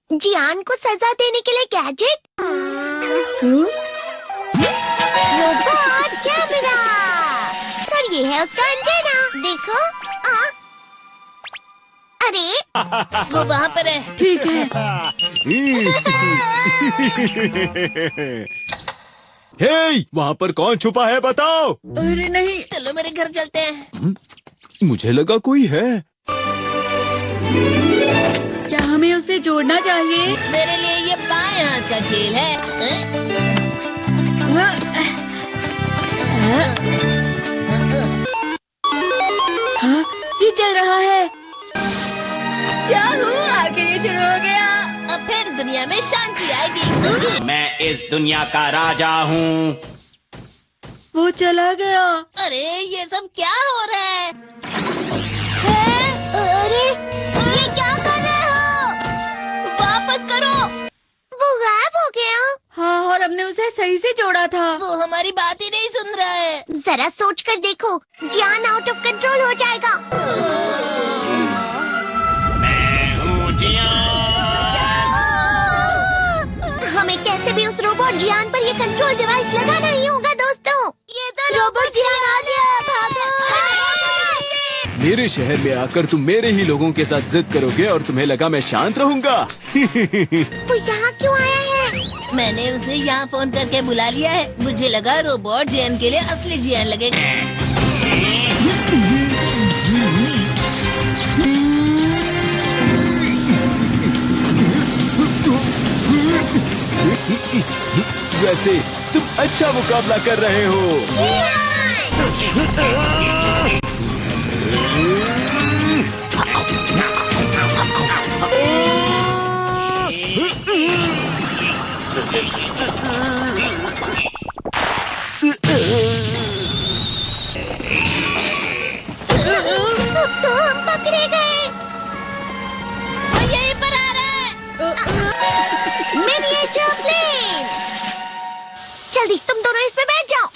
जियान को सजा देने के लिए गैजेट। Robot camera. सर ये है उसका एंटेना, देखो। अरे वो वहाँ पर है। ठीक है। हे, वहाँ पर कौन छुपा है बताओ। अरे नहीं। चलो मेरे घर चलते हैं। मुझे लगा कोई है। क्या हमें उसे जोड़ना चाहिए? मेरे लिए ये बाएं हाथ का खेल है। हाँ, ये चल रहा है। क्या हुआ? आखिर ये शुरू हो गया। अब फिर दुनिया में शांति आएगी। मैं इस दुनिया का राजा हूँ। वो चला गया। अरे ये सब क्या हो रहा है? अरे ये क्या कर रहे हो? वापस करो। वो गायब हो गया। हाँ, और हमने उसे सही से जोड़ा था। वो हमारी बात ही नहीं सुन रहा है। जरा सोच कर देखो, जियान आउट ऑफ कंट्रोल हो जाएगा। मैं हूँ जियान। हमें कैसे भी उस रोबोट जियान पर ये कंट्रोल डिवाइस लगाना ही होगा दोस्तों। ये तो रोबोट जियान आ गया। मेरे शहर में आकर तुम मेरे ही लोगों के साथ जिद करोगे और तुम्हें लगा मैं शांत रहूंगा। वो यहाँ क्यों आया है? मैंने उसे यहाँ फोन करके बुला लिया है। मुझे लगा रोबोट जियान के लिए असली जियान लगेगा। वैसे तुम अच्छा मुकाबला कर रहे हो। तो हम पकड़े गए। वो यहीं पर आ रहा है। Miniature plane. जल्दी तुम दोनों इसमें बैठ जाओ।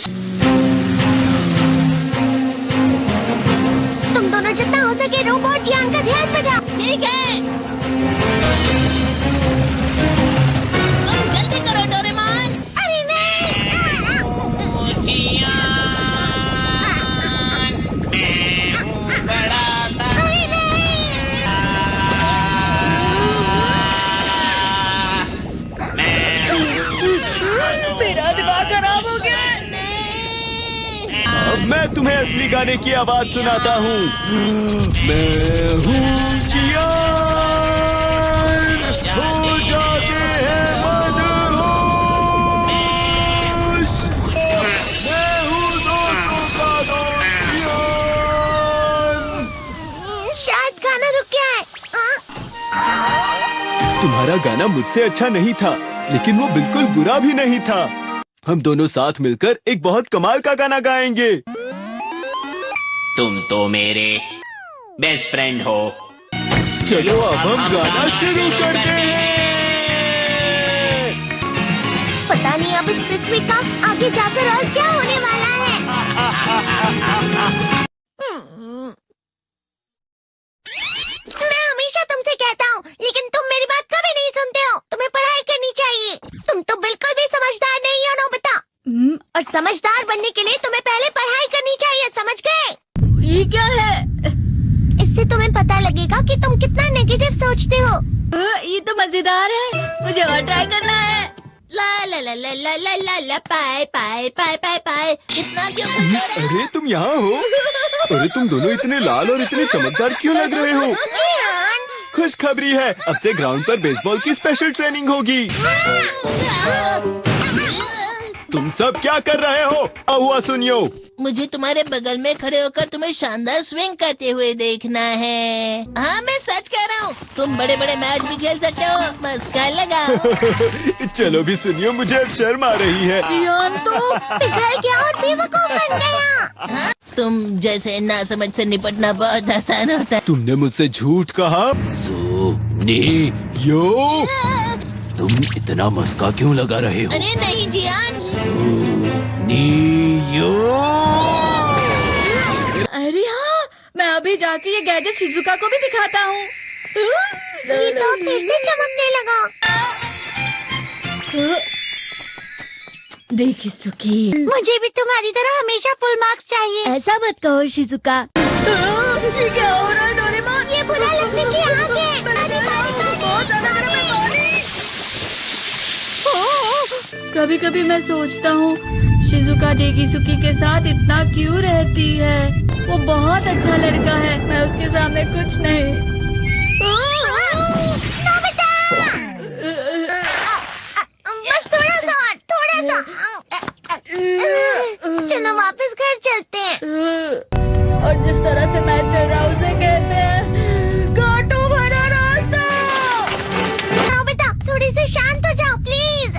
तुम दोनों जितना हो सके रोबोट जियान का ध्यान बटाओ। ठीक है। तुम जल्दी करो डोरेमोन। अरे नहीं। जियान, मैं हूँ बड़ा सा। अरे नहीं। मेरा दिमाग खराब हो गया। अब मैं तुम्हें असली गाने की आवाज सुनाता हूँ। मैं हूँ जियान, हो जाते हैं मदहोश। मैं हूँ दोस्तों का दोस्त जियान। शायद गाना रुक गया है। तुम्हारा गाना मुझसे अच्छा नहीं था, लेकिन वो बिल्कुल बुरा भी नहीं था। हम दोनों साथ मिलकर एक बहुत कमाल का गाना गाएंगे। तुम तो मेरे बेस्ट फ्रेंड हो। चलो अब हम गाना शुरू करते हैं। पता नहीं अब इस पृथ्वी का आगे जाकर और क्या होने वाला है। मैं हमेशा तुमसे कहता हूँ, लेकिन तुम मेरी बात कभी नहीं सुनते हो। तुम्हें पढ़ाई करनी चाहिए। तुम तो बिल्कुल भी समझदार नहीं हो नोबिता। और समझदार बनने के लिए तुम्हें पहले पढ़ाई करनी चाहिए, समझ गए? ये क्या है? इससे तुम्हें पता लगेगा कि तुम कितना नेगेटिव सोचते हो। ये तो मजेदार है। मुझे और ट्राई करना है। ला ला ला ला ला ला ला ला पाए पाए पाए पाए पाए। इतना क्यों खुश हो रहे हो? अरे तुम यहाँ हो? अरे तुम दोनों इतने लाल और इतने चमकदार क्यों लग रहे हो? जियान। खुशखबरी है, अब से ग्राउंड पर बेसबॉल की स्पेशल ट्रेनिंग होगी। तुम सब क्या कर रहे हो? हुआ सुनियो। मुझे तुम्हारे बगल में खड़े होकर तुम्हें शानदार स्विंग करते हुए देखना है। हाँ मैं सच कह रहा हूँ। तुम बड़े बड़े मैच भी खेल सकते हो, बस कर लगाओ। चलो भी सुनियो, मुझे अब शर्म आ रही है। जियान तो पिघल गया और बेवकूफ बन गया। हाँ? तुम जैसे नासमझ से निपटना बहुत आसान होता है। तुमने मुझसे झूठ कहा। यो, तुम इतना मस्का क्यों लगा रहे हो? अरे नहीं जियान। यो। अरे हाँ, मैं अभी जाके ये गैजेट शिजुका को भी दिखाता हूँ। ये तो फिर से चमकने लगा। देखी सुखी। मुझे भी तुम्हारी तरह हमेशा फुल मार्क्स चाहिए। ऐसा मत कहो शिजुका। ये क्या हो रहा है डोरेमोन? ये बुरा लगने की आग है। कभी कभी मैं सोचता हूँ शिजुका डेगिसुकी के साथ इतना क्यों रहती है। वो बहुत अच्छा लड़का है, मैं उसके सामने कुछ नहीं। नोबिता! बस थोड़ा सा। चलो वापस घर चलते हैं। और जिस तरह से मैं चल रहा हूँ उसे कहते हैं कांटों भरा रास्ता। नोबिता, थोड़ी सी शांत हो जाओ प्लीज।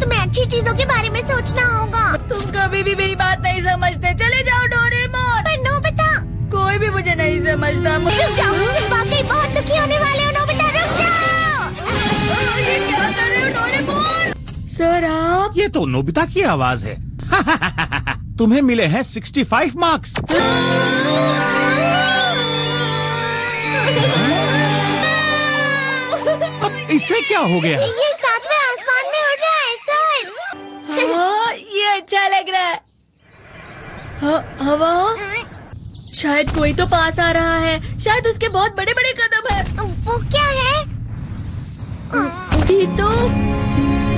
तुम्हें अच्छी चीजों के बारे में सोचना होगा। तुम कभी भी मेरी बात नहीं समझते। चले जाओ डोरेमोन। पर नोबिता, कोई भी मुझे नहीं समझता। रुक जाओ, तुम वाकई बहुत दुखी होने वाले हो। नोबिता रुक जाओ। ये क्या कर रहे हो डोरेमोन? सर आप? ये तो नोबिता की आवाज है। तुम्हें मिले हैं 65 मार्क्स। अब इससे क्या हो गया? ये सातवें आसमान में उड़ रहा है सर। हाँ, ये अच्छा लग रहा है। हवा? शायद कोई तो पास आ रहा है। शायद उसके बहुत बड़े बड़े कदम है। वो क्या है?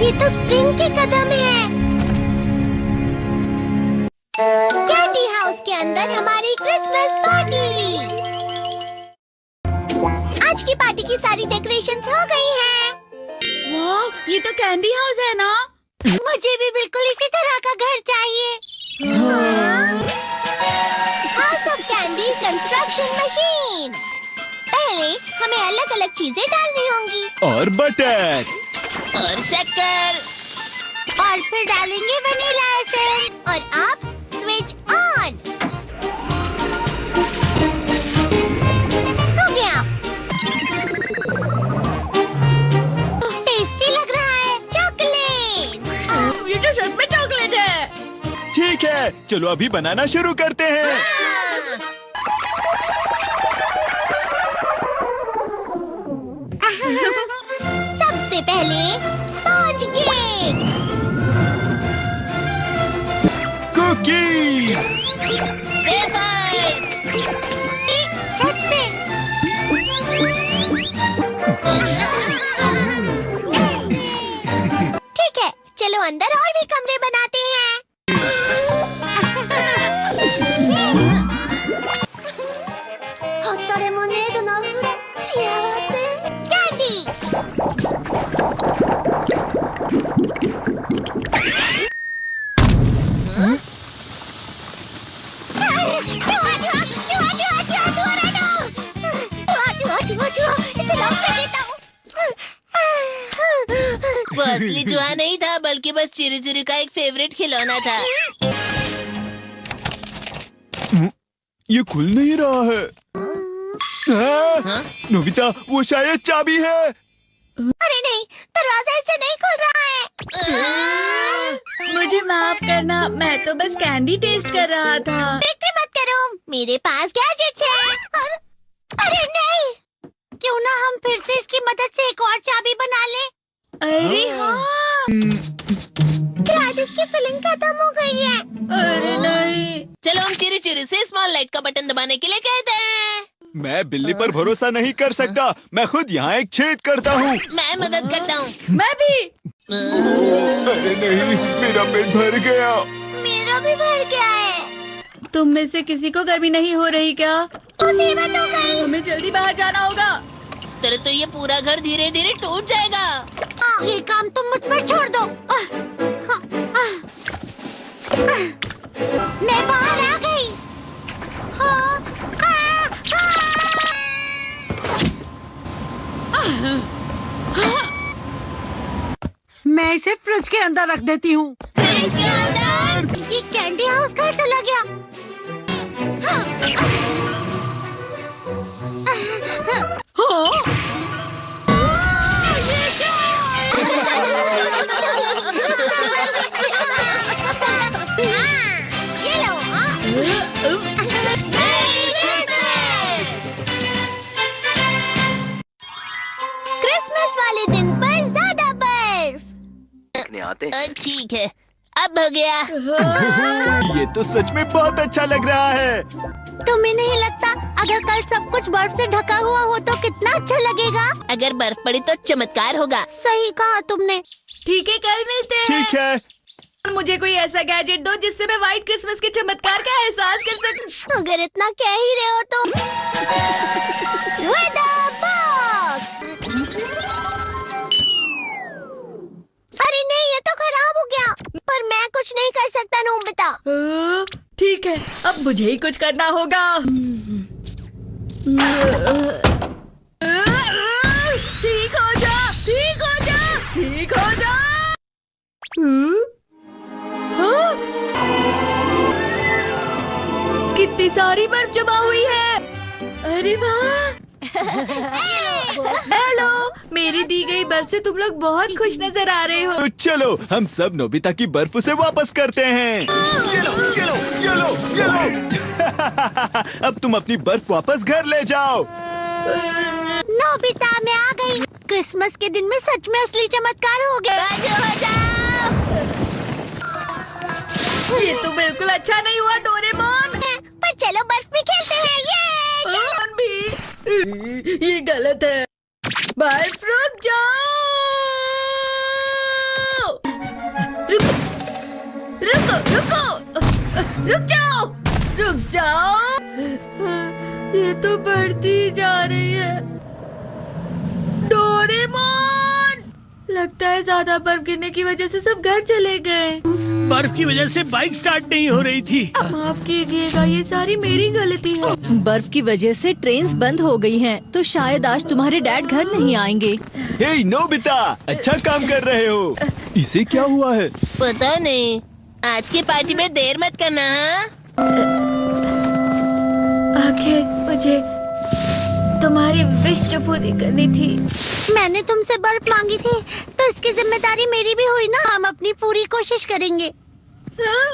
ये तो स्प्रिंग के कदम है। कैंडी हाउस के अंदर हमारी क्रिसमस पार्टी। आज की पार्टी की सारी डेकोरेशंस हो गई हैं। वाह, ये तो कैंडी हाउस है ना? मुझे भी बिल्कुल इसी तरह का घर चाहिए। House of candy construction machine. पहले हमें अलग अलग चीजें डालनी होंगी। और बटर। और शक्कर। और फिर डालेंगे वनीला एसेंस। और अब स्विच ऑन। हो गया। टेस्टी लग रहा है। चॉकलेट। ये तो सच में चॉकलेट है। ठीक है, चलो अभी बनाना शुरू करते हैं। सबसे पहले स्पॉन्ज केक। कुकीज। वेफर्स। छत पे। ठीक है, चलो अंदर और भी कमरे बनाते हैं। कैंडी। वो असली जुआ नहीं था, बल्कि बस चिरू चिरू का एक फेवरेट खिलौना था। ये खुल नहीं रहा है। हाँ? नोबिता, वो शायद चाबी है। अरे नहीं, दरवाजा ऐसे नहीं खुल रहा है। मुझे माफ करना, मैं तो बस कैंडी टेस्ट कर रहा था। फिक्र मत करो, मेरे पास गैजेट्स हैं। अरे नहीं, क्यों ना हम फिर से इसकी मदद से एक और चाबी बना लें। अरे हाँ। शायद इसकी फिलिंग खत्म हो गई है। अरे नहीं। चलो हम चिरू चिरू से स्मॉल लाइट का बटन दबाने के लिए कहते हैं। मैं बिल्ली पर भरोसा नहीं कर सकता। मैं खुद यहाँ एक छेद करता हूँ। मैं मदद करता हूँ। मैं भी। अरे नहीं, मेरा पेट भर गया। मेरा भी भर गया है। तुम में से किसी को गर्मी नहीं हो रही क्या? मुसीबत हो गई। हमें जल्दी बाहर जाना होगा। इस तरह तो ये पूरा घर धीरे धीरे टूट जाएगा। ये काम तुम मुझ पर छोड़ दो। मैं बाहर आ गई। मैं इसे फ्रिज के अंदर रख देती हूँ। फ्रिज के अंदर? ये कैंडी हाउस कहाँ चला गया? ये लो। क्रिसमस वाले दिन पर ज्यादा बर्फ। ठीक है, अब हो गया। ये तो सच में बहुत अच्छा लग रहा है। तुम्हें नहीं लगता अगर कल सब कुछ बर्फ से ढका हुआ हो तो कितना अच्छा लगेगा? अगर बर्फ पड़ी तो चमत्कार होगा। सही कहा तुमने। ठीक है, कल मिलते हैं। ठीक है। मुझे कोई ऐसा गैजेट दो जिससे मैं व्हाइट क्रिसमस के चमत्कार का एहसास कर सकूं। अगर इतना कह ही रहे हो तो वेदर बॉक्स। अरे नहीं, ये तो खराब हो गया। पर मैं कुछ नहीं कर सकता नोबिता। ठीक है, अब मुझे ही कुछ करना होगा। ठीक हो जा, ठीक हो जा, ठीक हो जा। हाँ? कितनी सारी बर्फ जमा हुई है। अरे वाह। हेलो, मेरी दी गई बर्फ से तुम लोग बहुत खुश नजर आ रहे हो। तो चलो हम सब नोबिता की बर्फ उसे वापस करते हैं। ये लो, ये लो, ये लो, ये लो। अब तुम अपनी बर्फ वापस घर ले जाओ। नोबिता, मैं आ गई। क्रिसमस के दिन में सच में असली चमत्कार हो गया। बाजू हो जाओ। ये तो बिल्कुल अच्छा नहीं हुआ डोरेमोन। पर चलो बर्फ में खेलते हैं। ये डोरेमोन भी, ये गलत है। बर्फ रुक जाओ। रुको, रुको, रुको, रुक जाओ, रुक जाओ। ये तो बढ़ती जा रही है। डोरेमोन, लगता है ज्यादा बर्फ गिरने की वजह से सब घर चले गए। बर्फ की वजह से बाइक स्टार्ट नहीं हो रही थी। माफ कीजिएगा, ये सारी मेरी गलती है। बर्फ की वजह से ट्रेन्स बंद हो गई हैं, तो शायद आज तुम्हारे डैड घर नहीं आएंगे। हे नोबिता, अच्छा काम कर रहे हो। इसे क्या हुआ है? पता नहीं। आज की पार्टी में देर मत करना। हाँ? आखिर मुझे तुम्हारी विश जो पूरी करनी थी। मैंने तुमसे बर्फ मांगी थी तो इसकी जिम्मेदारी मेरी भी हुई ना। हम अपनी पूरी कोशिश करेंगे। हाँ?